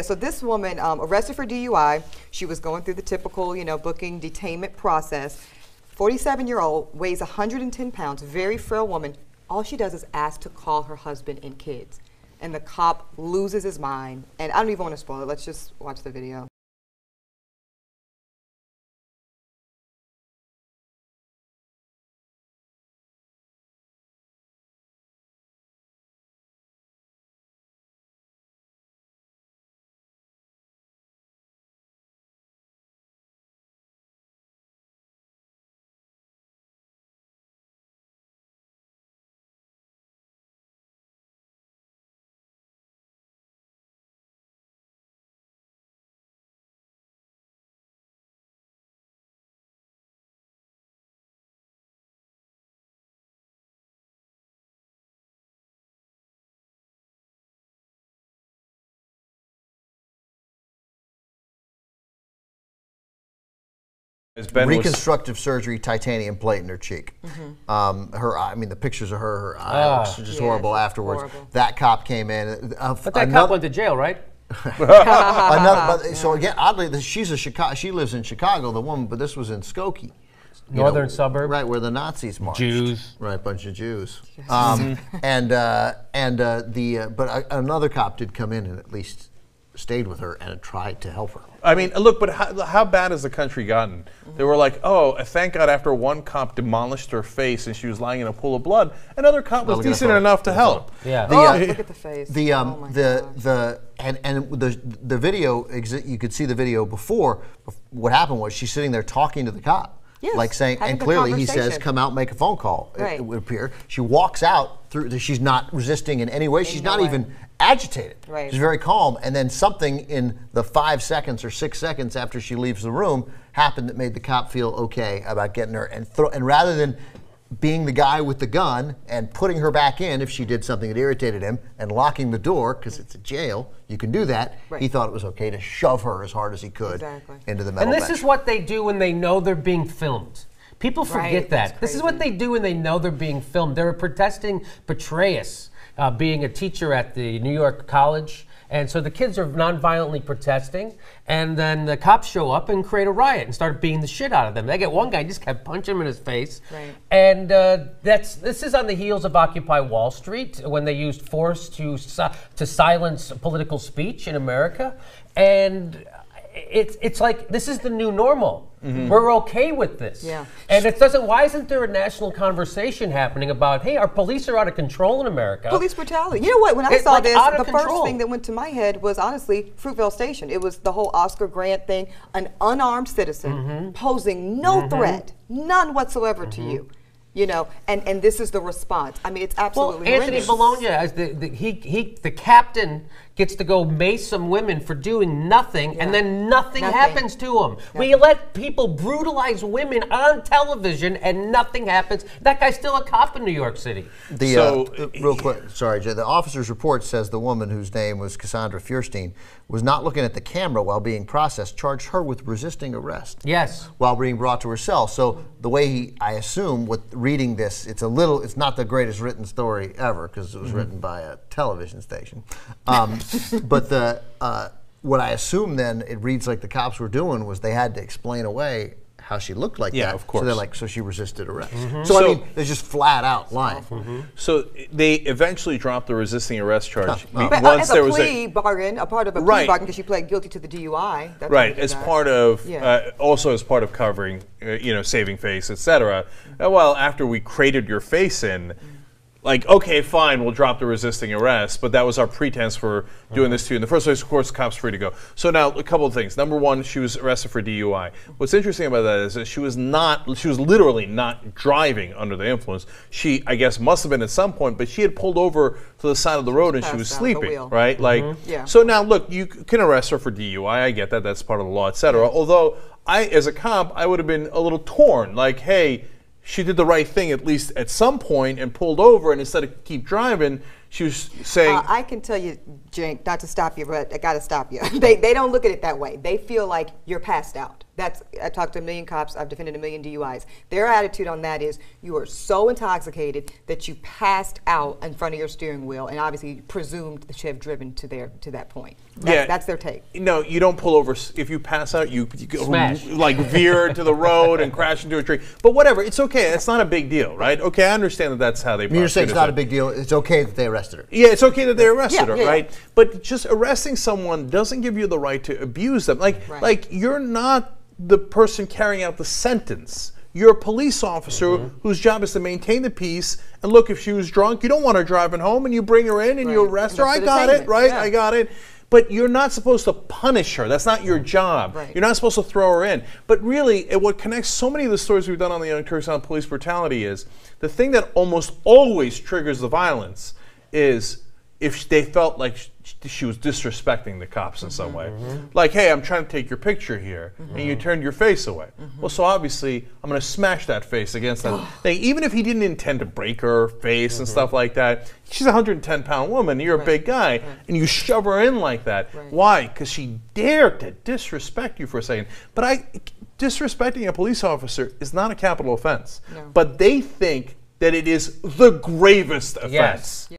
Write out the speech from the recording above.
so this woman arrested for DUI. She was going through the typical, booking detainment process. 47-year-old, weighs 110 pounds, very frail woman. All she does is ask to call her husband and kids. And the cop loses his mind. And I don't even want to spoil it. Let's just watch the video. Reconstructive surgery, titanium plate in her cheek. I mean, the pictures of her eye looks just horrible afterwards. Horrible. That cop came in. But that cop went to jail, right? So again, oddly, she lives in Chicago, the woman, but this was in Skokie. Northern suburb. Right, where the Nazis marched. Jews. Right, bunch of Jews. But another cop did come in and at least stayed with her and tried to help her. I mean, look, but how bad has the country gotten? They were like, oh, thank God after one cop demolished her face and she was lying in a pool of blood, another cop was decent enough to help. Yeah. Look at the face. The video, you could see the video before. What happened was she's sitting there talking to the cop. Yes, like saying, and clearly he says, come out and make a phone call. Right. It would appear. She walks out through, she's not resisting in any way. She's not even agitated. Right. She's very calm. And then something in the 5 seconds or 6 seconds after she leaves the room happened that made the cop feel okay about getting her. And rather than being the guy with the gun and putting her back in if she did something that irritated him and locking the door, because it's a jail, you can do that. Right. He thought it was okay to shove her as hard as he could into the metal bench. And this bench. is what they do when they know they're being filmed. People forget that. This is what they do when they know they're being filmed. They were protesting Petraeus, being a teacher at the New York college. And so the kids are nonviolently protesting, and then the cops show up and create a riot and start beating the shit out of them. They get one guy, just kept punching him in his face. Right. And this is on the heels of Occupy Wall Street, when they used force to silence political speech in America. And it's like, this is the new normal. We're okay with this. Yeah. And it doesn't, why isn't there a national conversation happening about, hey, our police are out of control in America? Police brutality. You know what, when I saw this, the first thing that went to my head was honestly Fruitvale Station. It was the whole Oscar Grant thing, an unarmed citizen posing no threat, none whatsoever to you. You know, and this is the response. I mean, it's absolutely Anthony Bologna, as the captain, gets to go mace some women for doing nothing, and then nothing happens to them. We let people brutalize women on television, and nothing happens. That guy's still a cop in New York City. Real quick, sorry, Jay. The officer's report says the woman whose name was Cassandra Feuerstein was not looking at the camera while being processed, charged her with resisting arrest. Yes. While being brought to her cell. So the way I assume with reading this, it's not the greatest written story ever because it was written by a television station. But what I assume then it reads like the cops were doing was they had to explain away how she looked like that. Yeah, of course. So they're like, so she resisted arrest. So I mean, they're just flat out lying. So they eventually dropped the resisting arrest charge. But once as there a was plea bargain, a part of a plea bargain because she pled guilty to the DUI. That's as part of, also as part of covering, saving face, etc. Well, after we cratered your face in, like, okay, fine, we'll drop the resisting arrest, but that was our pretense for doing this to you. In the first place, of course, the cop's free to go. So now, a couple of things. Number one, she was arrested for DUI. What's interesting about that is that she was literally not driving under the influence. She, I guess, must have been at some point, but she had pulled over to the side of the road and she was sleeping, right? So now, look, you can arrest her for DUI. I get that. That's part of the law, etc. Although, as a cop, I would have been a little torn. Like, hey, she did the right thing at least at some point and pulled over, and instead of keep driving, she was saying... I can tell you, Jink, not to stop you, but I got to stop you. They don't look at it that way. They feel like you're passed out. I talked to a million cops. I've defended a million DUIs. Their attitude on that is you are so intoxicated that you passed out in front of your steering wheel, and obviously presumed that you have driven to that point. That's their take. No, you don't pull over. If you pass out, you go, like veer into the road and crash into a tree. But whatever, it's okay. It's not a big deal, right? Okay, I understand that that's how they. You're saying it's not a big deal. It's okay that they arrested her. Yeah, it's okay that they arrested her, right? But just arresting someone doesn't give you the right to abuse them. Like you're not the person carrying out the sentence. You're a police officer whose job is to maintain the peace. And look, if she was drunk, you don't want her driving home, and you bring her in and you arrest her. I got it, right? Yeah. I got it. But you're not supposed to punish her. That's not your job. Right. You're not supposed to throw her in. But really, what connects so many of the stories we've done on the Young Turks on police brutality is the thing that almost always triggers the violence is if they felt like she was disrespecting the cops in some way. Like, hey, I'm trying to take your picture here, and you turned your face away. Well, so obviously, I'm going to smash that face against that thing. Even if he didn't intend to break her face and stuff like that, she's a 110-pound woman, you're a big guy, and you shove her in like that. Why? Because she dared to disrespect you for a second. But disrespecting a police officer is not a capital offense. No. But they think that it is the gravest offense. Yes.